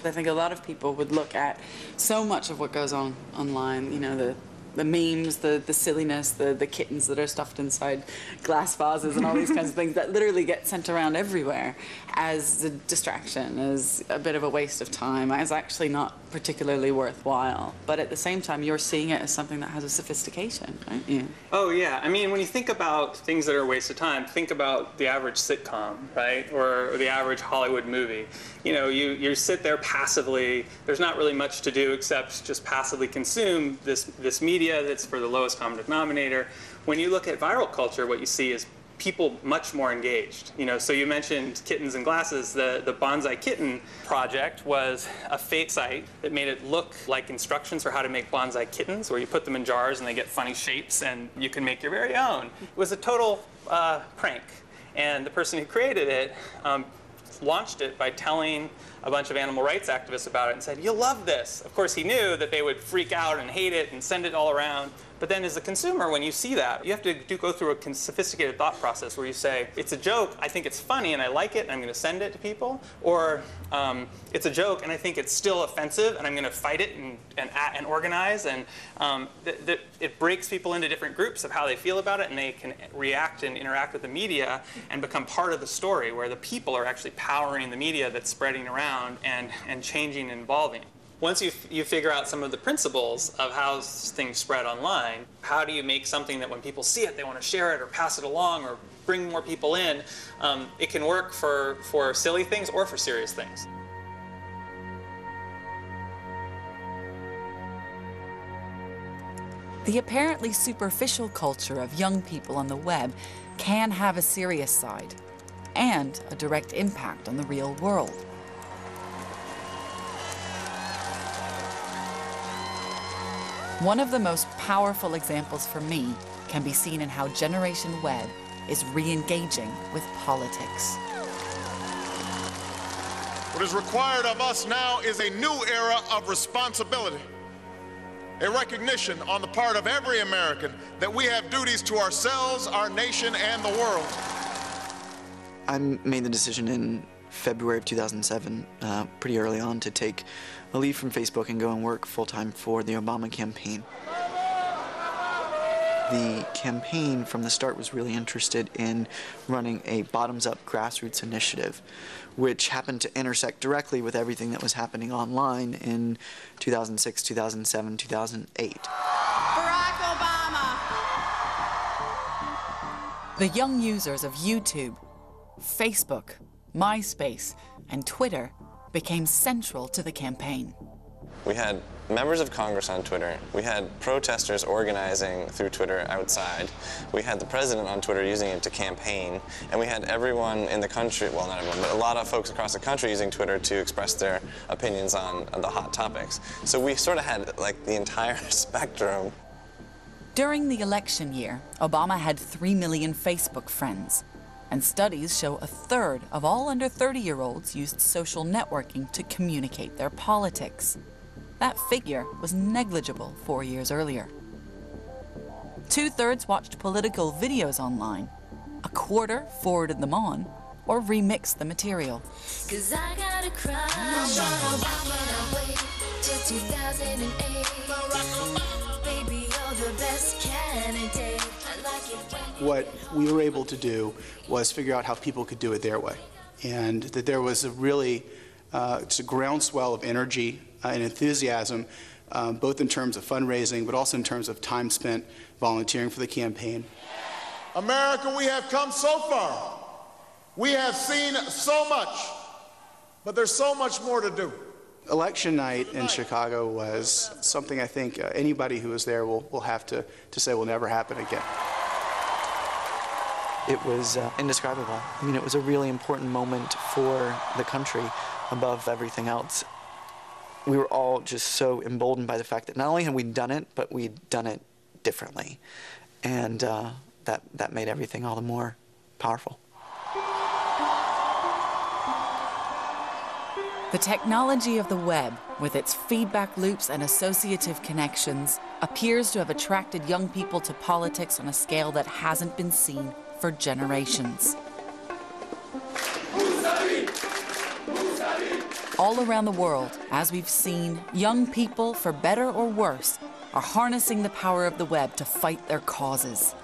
I think a lot of people would look at so much of what goes on online, you know, the memes, the silliness, the kittens that are stuffed inside glass vases and all these kinds of things that literally get sent around everywhere as a distraction, as a bit of a waste of time, as actually not particularly worthwhile. But at the same time, you're seeing it as something that has a sophistication, aren't you? Oh, yeah. I mean, when you think about things that are a waste of time, think about the average sitcom, right? Or the average Hollywood movie. You know, you sit there passively. There's not really much to do except just passively consume this media that's for the lowest common denominator. When you look at viral culture, what you see is people much more engaged. You know, so you mentioned kittens and glasses. The Bonsai Kitten project was a fake site that made it look like instructions for how to make bonsai kittens, where you put them in jars and they get funny shapes and you can make your very own. It was a total prank. And the person who created it launched it by telling a bunch of animal rights activists about it and said, "You'll love this." Of course, he knew that they would freak out and hate it and send it all around. But then as a consumer, when you see that, you have to go through a sophisticated thought process where you say, it's a joke, I think it's funny and I like it and I'm going to send it to people. Or it's a joke and I think it's still offensive and I'm going to fight it and organize. And it breaks people into different groups of how they feel about it, and they can react and interact with the media and become part of the story, where the people are actually powering the media that's spreading around and changing and evolving. Once you figure out some of the principles of how things spread online, how do you make something that when people see it, they want to share it or pass it along or bring more people in? It can work for silly things or for serious things. The apparently superficial culture of young people on the web can have a serious side and a direct impact on the real world. One of the most powerful examples for me can be seen in how Generation Web is re-engaging with politics. What is required of us now is a new era of responsibility, a recognition on the part of every American that we have duties to ourselves, our nation, and the world. I made the decision in February of 2007, pretty early on, to take a leave from Facebook and go and work full-time for the Obama campaign. The campaign from the start was really interested in running a bottoms-up grassroots initiative, which happened to intersect directly with everything that was happening online in 2006, 2007, 2008. Barack Obama! The young users of YouTube, Facebook, MySpace, and Twitter became central to the campaign. We had members of Congress on Twitter. We had protesters organizing through Twitter outside. We had the president on Twitter using it to campaign. And we had everyone in the country, well, not everyone, but a lot of folks across the country using Twitter to express their opinions on the hot topics. So we sort of had like the entire spectrum. During the election year, Obama had 3 million Facebook friends. And studies show a third of all under 30-year-olds used social networking to communicate their politics. That figure was negligible 4 years earlier. 2/3 watched political videos online. A quarter forwarded them on or remixed the material. 'Cause I got a crush on Obama, I wait till 2008. Baby, you're the best candidate. I like it when What we were able to do was figure out how people could do it their way, and that there was a really just a groundswell of energy and enthusiasm, both in terms of fundraising, but also in terms of time spent volunteering for the campaign. America, we have come so far. We have seen so much, but there's so much more to do. Election night in Chicago was something I think anybody who was there will have to say will never happen again. It was indescribable. I mean, it was a really important moment for the country above everything else. We were all just so emboldened by the fact that not only had we done it, but we'd done it differently. And that made everything all the more powerful. The technology of the web, with its feedback loops and associative connections, appears to have attracted young people to politics on a scale that hasn't been seen for generations. All around the world, as we've seen, young people, for better or worse, are harnessing the power of the web to fight their causes.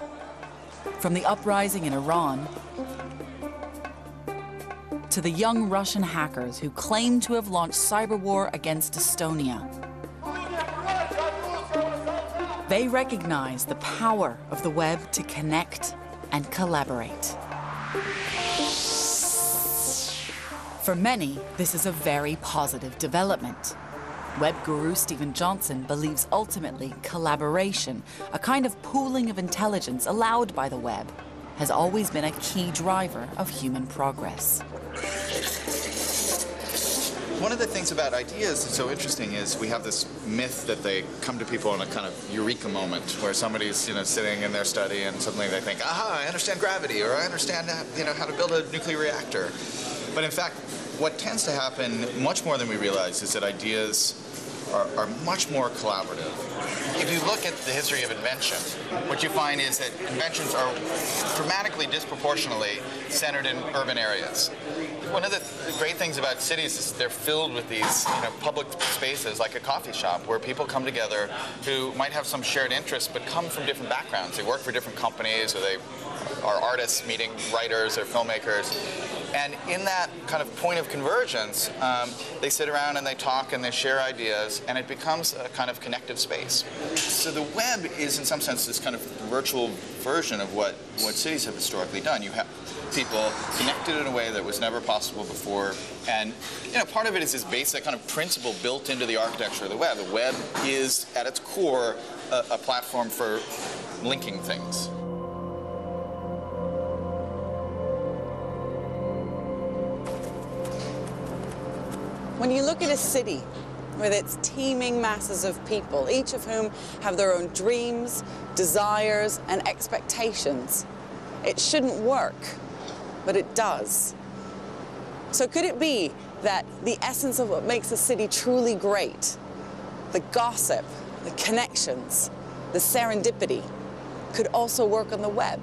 From the uprising in Iran to the young Russian hackers who claim to have launched cyber war against Estonia. They recognize the power of the web to connect and collaborate. For many, this is a very positive development. Web guru Stephen Johnson believes ultimately collaboration, a kind of pooling of intelligence allowed by the web, has always been a key driver of human progress. One of the things about ideas that's so interesting is we have this myth that they come to people in a kind of eureka moment where somebody's sitting in their study and suddenly they think, aha, I understand gravity, or I understand how to build a nuclear reactor. But in fact, what tends to happen much more than we realize is that ideas are much more collaborative. If you look at the history of invention, what you find is that inventions are dramatically disproportionately centered in urban areas. One of the great things about cities is they're filled with these public spaces like a coffee shop where people come together who might have some shared interests but come from different backgrounds. They work for different companies, or they are artists meeting writers or filmmakers. And in that kind of point of convergence, they sit around and they talk and they share ideas, and it becomes a kind of connective space. So the web is, in some sense, this kind of virtual version of what cities have historically done. You have people connected in a way that was never possible before, and part of it is this basic kind of principle built into the architecture of the web. The web is, at its core, a platform for linking things. When you look at a city with its teeming masses of people, each of whom have their own dreams, desires, and expectations, it shouldn't work, but it does. So could it be that the essence of what makes a city truly great, the gossip, the connections, the serendipity, could also work on the web?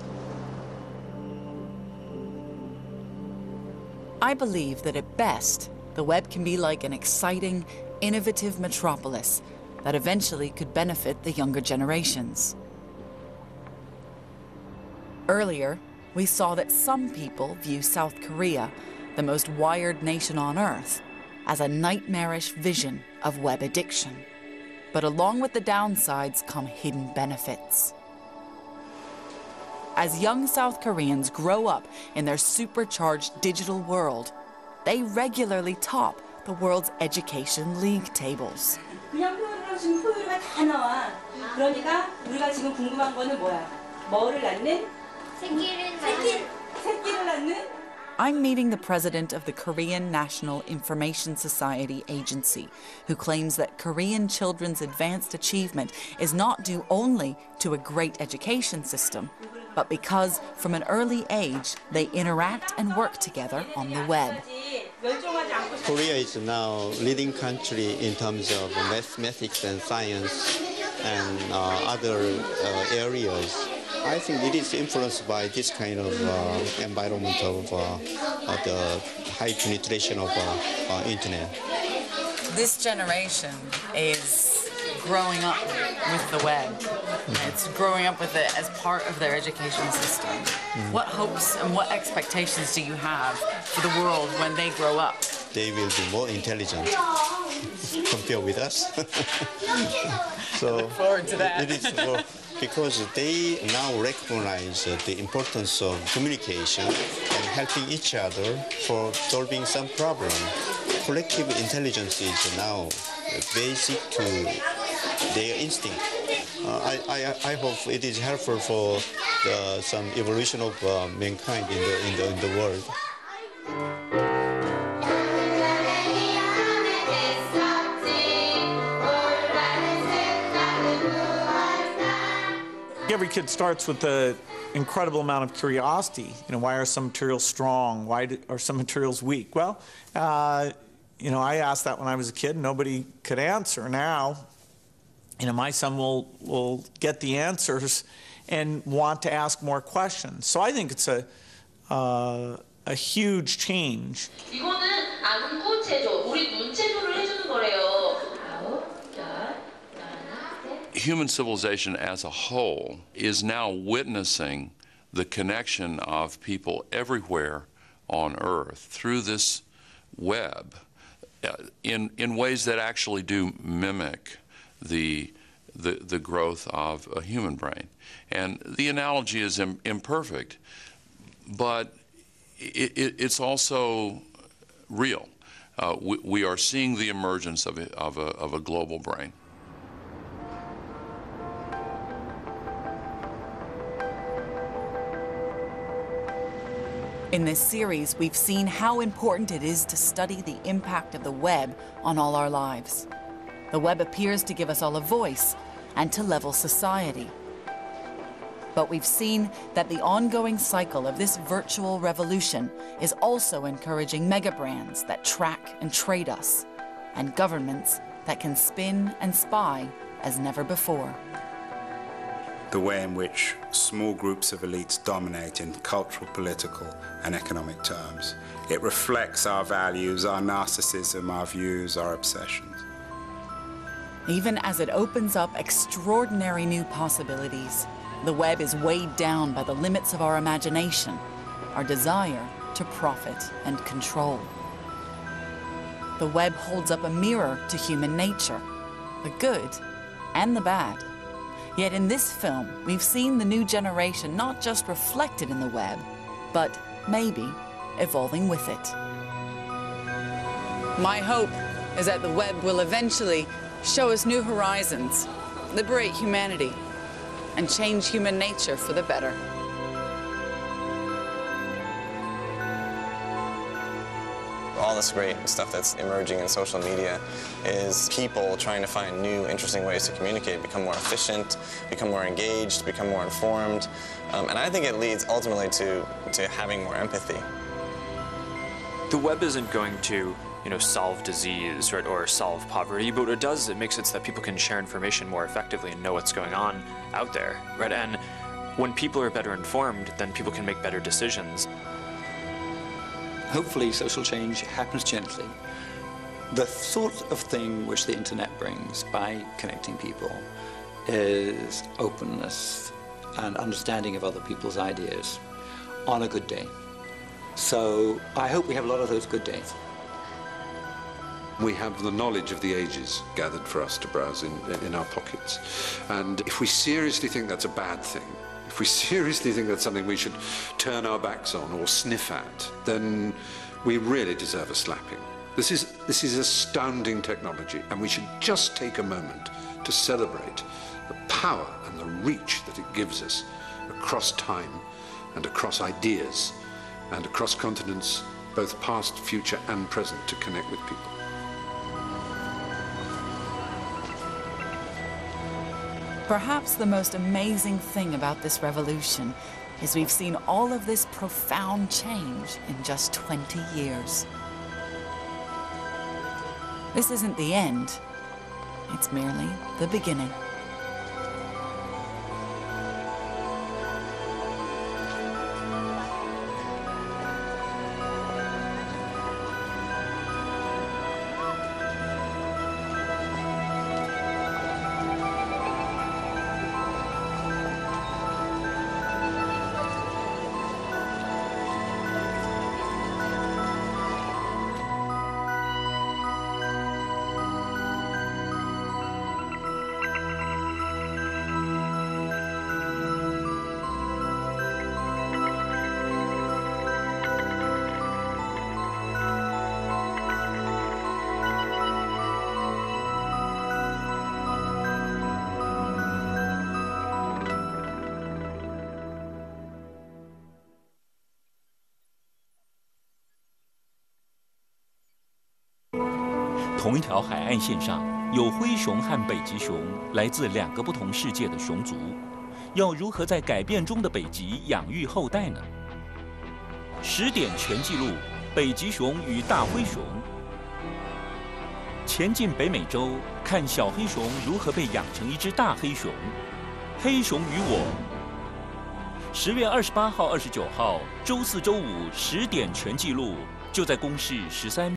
I believe that at best, the web can be like an exciting, innovative metropolis that eventually could benefit the younger generations. Earlier, we saw that some people view South Korea, the most wired nation on Earth, as a nightmarish vision of web addiction. But along with the downsides come hidden benefits. As young South Koreans grow up in their supercharged digital world, they regularly top the world's education league tables. 그냥 표현을 지금 표현이 다 나와. 그러니까 우리가 지금 궁금한 거는 뭐야? 뭐를 낳는? 새끼를 낳는? I'm meeting the president of the Korean National Information Society Agency, who claims that Korean children's advanced achievement is not due only to a great education system, but because from an early age they interact and work together on the web. Korea is now leading country in terms of mathematics and science and other areas. I think it is influenced by this kind of environment of the high penetration of internet. This generation is growing up with the web. It's growing up with it as part of their education system. What hopes and what expectations do you have for the world when they grow up? They will be more intelligent compared with us. So I look forward to that. It is more, because they now recognize the importance of communication and helping each other for solving some problem. Collective intelligence is now basic to their instinct. I hope it is helpful for some evolution of mankind in the world. Every kid starts with an incredible amount of curiosity. Why are some materials strong? Why are some materials weak? Well, I asked that when I was a kid. Nobody could answer. Now, my son will get the answers and want to ask more questions. So I think it's a huge change. 이거는 안구 체조, 우리 눈 human civilization as a whole is now witnessing the connection of people everywhere on Earth through this web in ways that actually do mimic the growth of a human brain. And the analogy is imperfect, but it's also real. We are seeing the emergence of a global brain. In this series, we've seen how important it is to study the impact of the web on all our lives. The web appears to give us all a voice and to level society. But we've seen that the ongoing cycle of this virtual revolution is also encouraging mega brands that track and trade us, and governments that can spin and spy as never before. The way in which small groups of elites dominate in cultural, political, and economic terms. It reflects our values, our narcissism, our views, our obsessions. Even as it opens up extraordinary new possibilities, the web is weighed down by the limits of our imagination, our desire to profit and control. The web holds up a mirror to human nature, the good and the bad. Yet in this film, we've seen the new generation not just reflected in the web, but maybe evolving with it. My hope is that the web will eventually show us new horizons, liberate humanity, and change human nature for the better. All this great stuff that's emerging in social media is people trying to find new, interesting ways to communicate, become more efficient, become more engaged, become more informed. And I think it leads ultimately to having more empathy. The web isn't going to, solve disease, right, or solve poverty, but what it does, it makes it so that people can share information more effectively and know what's going on out there, right? And when people are better informed, then people can make better decisions. Hopefully social change happens gently. The sort of thing which the internet brings by connecting people is openness and understanding of other people's ideas on a good day. So I hope we have a lot of those good days. We have the knowledge of the ages gathered for us to browse in our pockets. And if we seriously think that's a bad thing, if we seriously think that's something we should turn our backs on or sniff at, then we really deserve a slapping. This is astounding technology, and we should just take a moment to celebrate the power and the reach that it gives us across time and across ideas and across continents, both past, future, and present, to connect with people. Perhaps the most amazing thing about this revolution is we've seen all of this profound change in just 20 years. This isn't the end, it's merely the beginning.同一条海岸线上，有灰熊和北极熊，来自两个不同世界的熊族，要如何在改变中的北极养育后代呢？10点全记录：北极熊与大灰熊。前进北美洲，看小黑熊如何被养成一只大黑熊。黑熊与我。10月28号、29号，周4、周5，10点全记录，就在公视13。